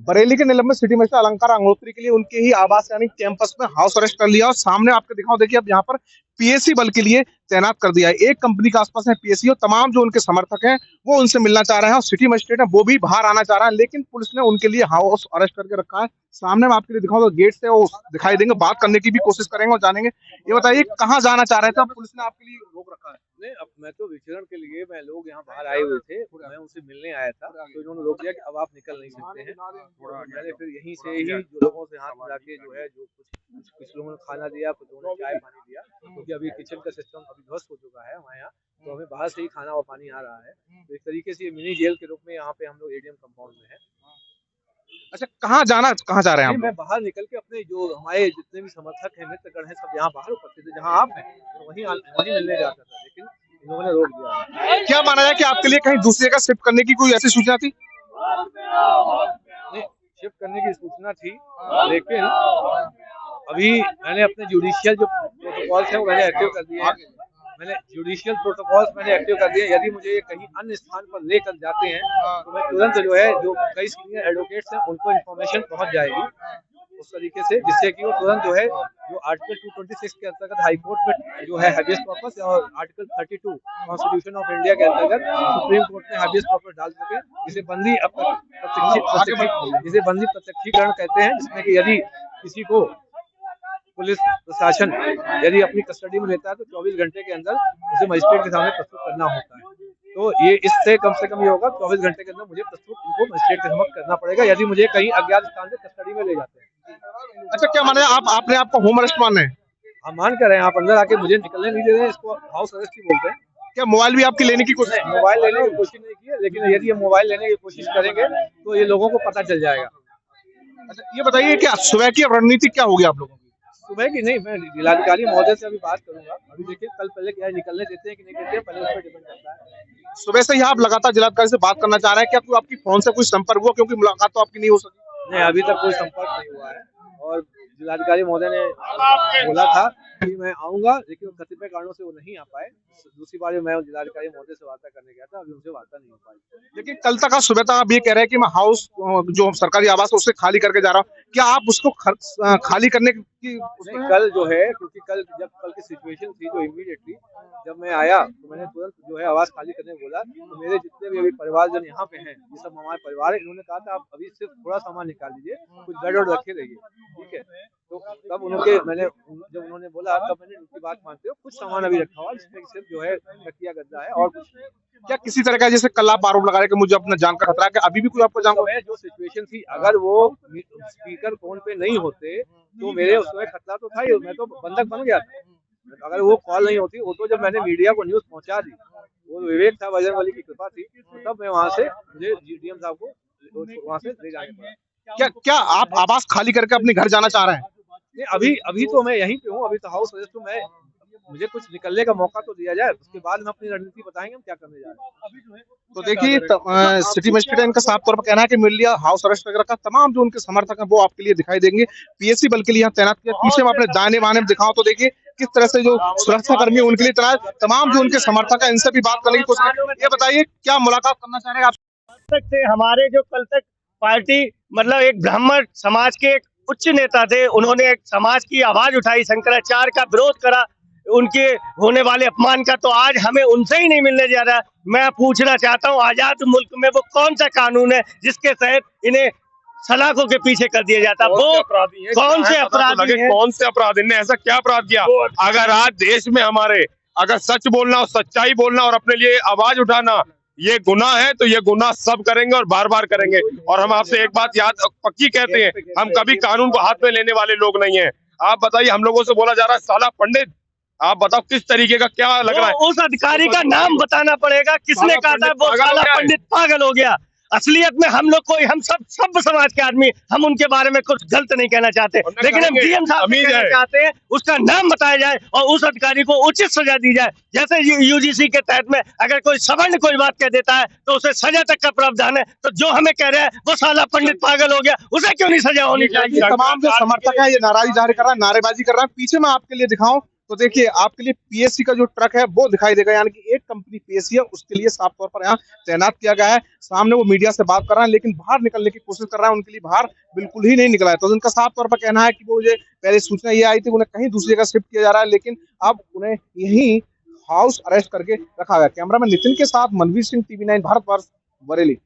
बरेली के निलंबित city magistrate अलंकार अग्निहोत्री के लिए उनके ही आवास यानी कैंपस में हाउस अरेस्ट कर लिया और सामने आपके दिखाओ, देखिए अब यहाँ पर पीएसी बल के लिए तैनात कर दिया है। एक कंपनी के आसपास है पीएसी और तमाम जो उनके समर्थक हैं वो उनसे मिलना चाह रहे हैं और सिटी मजिस्ट्रेट है वो भी बाहर आना चाह रहा है, लेकिन पुलिस ने उनके लिए हाउस अरेस्ट करके रखा है। सामने में आपके लिए दिखाओ, तो गेट से वो दिखाई देंगे, बात करने की भी कोशिश करेंगे और जानेंगे। ये बताइए कहाँ जाना चाह रहे थे, पुलिस ने आपके लिए रोक रखा है? नहीं, अब मैं तो विचरण के लिए लोग यहाँ बाहर आए हुए थे, मैं उनसे मिलने आया था, तो इन्होंने रोक दिया कि अब आप निकल नहीं सकते हैं। मैंने फिर यहीं से ही जो लोगों से हाथ मिला के जो है जो कुछ लोगों ने खाना दिया, कुछ लोगों ने चाय पानी दिया, क्योंकि अभी किचन का सिस्टम अभी ध्वस्त हो चुका है हमारे यहाँ, तो हमें बाहर से ही खाना और पानी आ रहा है। तो एक तरीके से मिनी जेल के रूप में यहाँ पे हम लोग एडीएम कंपाउंड में है। अच्छा, कहाँ चाह रहे हैं आप? मैं बाहर निकल के अपने जो हमारे जितने भी समर्थक हैं, मित्रगण हैं, सब यहाँ बाहर उपस्थित है, जहाँ आप हैं तो वहीं मिलने जाता था, लेकिन इन लोगों ने रोक दिया। क्या माना जाए कि आपके लिए कहीं दूसरी जगह शिफ्ट करने की कोई ऐसी सूचना थी? नहीं, शिफ्ट करने की सूचना थी, लेकिन अभी मैंने अपने जुडिशियल जो प्रोटोकॉल्स है वो मैंने एक्टिव कर दिए हैं। यदि मुझे कहीं अन्य स्थान पर लेकर जाते हैं तो मैं तुरंत जो है जो कई सीनियर एडवोकेट्स हैं उनको इन्फॉर्मेशन पहुंच जाएगी उस तरीके से, जिससे कि वो तुरंत जो है जो आर्टिकल 226 के अंतर्गत हाईकोर्ट में जो है हैबियस कॉर्पस और आर्टिकल 32 कॉन्स्टिट्यूशन ऑफ इंडिया के अंतर्गत सुप्रीम कोर्ट में हैबियस कॉर्पस डाल सके, जिसे बंदी प्रत्यक्षीकरण कहते हैं, जिसमें कि यदि किसी को पुलिस प्रशासन यदि अपनी कस्टडी में लेता है तो 24 घंटे के अंदर उसे मजिस्ट्रेट के सामने प्रस्तुत करना होता है। तो ये इससे कम से कम ये होगा 24 घंटे के अंदर मुझे प्रस्तुत इनको मजिस्ट्रेट के समक्ष करना पड़ेगा यदि मुझे कहीं अज्ञात स्थान से कस्टडी में ले जाते हैं। अच्छा, क्या माना जाए आपने आपको होम अरेस्ट माना है? हम मान कर रहे हैं, आप अंदर आके मुझे निकलने नहीं दे रहे हैं, इसको हाउस अरेस्ट ही बोलते हैं। क्या मोबाइल भी आपकी लेने की कोशिश? मोबाइल लेने की कोशिश नहीं की है, लेकिन यदि ये मोबाइल लेने की कोशिश करेंगे तो ये लोगों को पता चल जाएगा। अच्छा, ये बताइए क्या सुबह की रणनीति क्या होगी आप लोगों की? सुबह की नहीं, मैं जिलाधिकारी महोदय से अभी बात करूंगा। अभी देखिए कल पहले क्या निकलने देते हैं कि नहीं देते हैं, पहले उस पर डिपेंड करता है। सुबह से ही आप लगातार जिलाधिकारी से बात करना चाह रहे हैं, क्या कोई आपकी फोन से कोई संपर्क हुआ? क्योंकि मुलाकात तो आपकी नहीं हो सकी। नहीं, अभी तक कोई संपर्क नहीं हुआ है और जिलाधिकारी महोदय ने बोला था कि मैं आऊंगा, लेकिन कतिपय कारणों से वो नहीं आ पाए। दूसरी बार मैं जिलाधिकारी महोदय से वार्ता करने गया था, अभी उनसे वार्ता नहीं हो पाई। लेकिन कल तक सुबह तक आप ये कह रहे हैं कि मैं हाउस जो सरकारी आवास है उसे खाली करके जा रहा हूँ, क्या आप उसको खाली करने की कल जो है, क्योंकि कल की सिचुएशन थी जो इमीडिएटली जब मैं आया तो मैंने तुरंत जो है आवास खाली करने बोला, तो मेरे जितने भी अभी परिवारजन यहाँ पे हैं, ये सब हमारे परिवार है, इन्होंने कहा था आप अभी सिर्फ थोड़ा सामान निकाल लीजिए, कुछ बेड वोड रखे रहिए, ठीक है। तो तब जब उन्होंने बोला तब मैंने उनकी बात मानते हो कुछ सामान अभी रखा हुआ जिसमें सिर्फ जो है तकिया गद्दा है और कुछ नहीं। क्या किसी तरह का जैसे कल आप आरोप लगा रहे कि मुझे अपना जान का खतरा है, कि अभी भी कोई आपको जान का? जो सिचुएशन थी, अगर वो स्पीकर फोन पे नहीं होते तो मेरे उसमें खतरा तो था ही, मैं तो बंधक बन गया था। अगर वो कॉल नहीं होती, वो तो जब मैंने मीडिया को न्यूज पहुंचा दी, वो विवेक था, बजरंगबली की कृपा थी, तब मैं वहां से मुझे डीएम साहब को वहां से ले जाने पड़ा। क्या आप आवास खाली करके अपने घर जाना चाह रहे हैं? नहीं, अभी तो मैं यहीं पे हूँ, अभी तो हाउस अरेस्ट हूँ। मुझे कुछ निकलने का मौका तो दिया जाए, उसके बाद हम अपनी रणनीति बताएंगे हम क्या करने जा रहे हैं। तो देखिए सिटी मजिस्ट्रेट इनका साफ तौर पर कहना है कि मिल लिया हाउस अरेस्ट वगैरह का, तमाम जो उनके समर्थक हैं वो आपके लिए दिखाई देंगे। पीएससी बल के लिए यहाँ तैनात किया, पीछे में अपने दाहिने बाएं में दिखाओ तो देखिए किस तरह से जो सुरक्षा कर्मी है उनके लिए तैनात, तमाम जो उनके समर्थक है इनसे भी बात करने की कोशिश। ये बताइए क्या मुलाकात करना चाह रहे हैं आप? हमारे जो कल तक पार्टी मतलब एक ब्राह्मण समाज के एक उच्च नेता थे, उन्होंने एक समाज की आवाज उठाई, शंकराचार्य का विरोध करा, उनके होने वाले अपमान का, तो आज हमें उनसे ही नहीं मिलने जा रहा। मैं पूछना चाहता हूं, आजाद मुल्क में वो कौन सा कानून है जिसके तहत इन्हें सलाखों के पीछे कर दिया जाता? वो कौन से अपराधी हैं? कौन से अपराध? इनने ऐसा क्या अपराध किया? अगर आज देश में हमारे अगर सच बोलना और सच्चाई बोलना और अपने लिए आवाज उठाना ये गुनाह है, तो ये गुनाह सब करेंगे और बार बार करेंगे। और हम आपसे एक बात याद पक्की कहते हैं, हम कभी कानून को हाथ में लेने वाले लोग नहीं है। आप बताइए, हम लोगों से बोला जा रहा है साला पंडित, आप बताओ किस तरीके का क्या लग रहा है? उस अधिकारी का नाम बताना पड़ेगा, किसने कहा था वो साला पंडित पागल हो गया। असलियत में हम लोग कोई, हम सब समाज के आदमी, हम उनके बारे में कुछ गलत नहीं कहना चाहते, लेकिन हम डीएम साहब कहना चाहते हैं उसका नाम बताया जाए और उस अधिकारी को उचित सजा दी जाए। जैसे यूजीसी के तहत में अगर कोई सवर्ण कोई बात कह देता है तो उसे सजा तक का प्रावधान है, तो जो हमें कह रहे हैं वो साला पंडित पागल हो गया, उसे क्यों नहीं सजा होनी चाहिए? तमाम जो समर्थक है ये नाराजगी जाहिर कर रहा है, नारेबाजी कर रहा है। पीछे मैं आपके लिए दिखाऊं तो देखिए आपके लिए पीएससी का जो ट्रक है वो दिखाई देगा, यानी कि एक कंपनी पीएससी है उसके लिए साफ तौर पर यहाँ तैनात किया गया है। सामने वो मीडिया से बात कर रहा है लेकिन बाहर निकलने की कोशिश कर रहा है, उनके लिए बाहर बिल्कुल ही नहीं निकला है। तो उनका साफ तौर पर कहना है कि वो मुझे पहले सूचना ये आई थी उन्हें कहीं दूसरी जगह शिफ्ट किया जा रहा है, लेकिन अब उन्हें यहीं हाउस अरेस्ट करके रखा गया। कैमरामैन नितिन के साथ मनवीर सिंह, TV9 भारतवर्ष, बरेली।